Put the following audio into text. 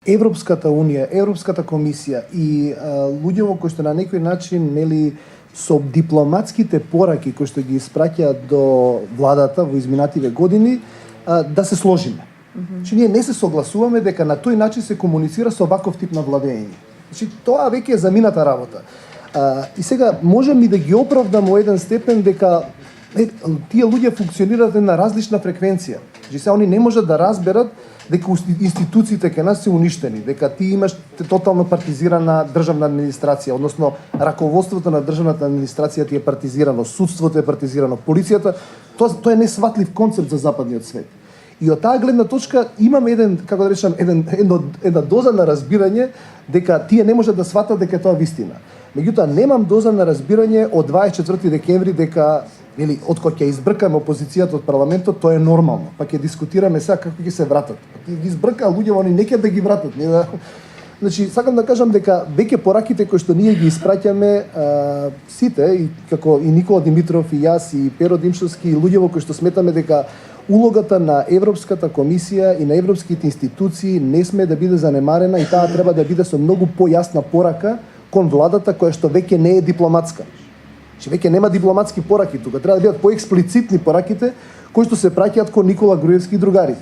Европската Унија, Европската комисија и луѓето кои што на некој начин со дипломатските пораки кои што ги испраќаат до владата во изминативе години да се сложиме. Значи ние не се согласуваме дека на тој начин се комуницира со ваков тип на владење. Значи тоа веќе е замината работа. И сега можем и да ги оправдам во еден степен дека тие луѓе функционираат на различна фреквенција. Значи се они не можат да разберат дека институциите кај нас се уништени, дека ти имаш тотално партизирана државна администрација, односно раководството на државната администрација ти е партизирано, судството е партизирано, полицијата, тоа е несватлив концепт за западниот свет. И од таа гледна точка имам една доза на разбирање дека тие не можат да сватат дека тоа вистина. Меѓутоа немам доза на разбирање од 24 декември дека од кога ќе избркаме опозицијата од парламентот, тоа е нормално. Па ќе дискутираме сега како ќе се вратат. Ги избркаа луѓе, они не ќе да ги вратат. Значи, сакам да кажам дека веќе пораките кои што ние ги испраќаме сите, и како и Никола Димитров, и јас, и Перо Димшовски, и луѓето кои што сметаме дека улогата на Европската комисија и на европските институции не сме да биде занемарена и таа треба да биде со многу појасна порака кон владата која што веќе не е дипломатска. Че веќе нема дипломатски пораки тука, треба да бидат поексплицитни пораките кои што се праќаат кон Никола Груевски и другарите.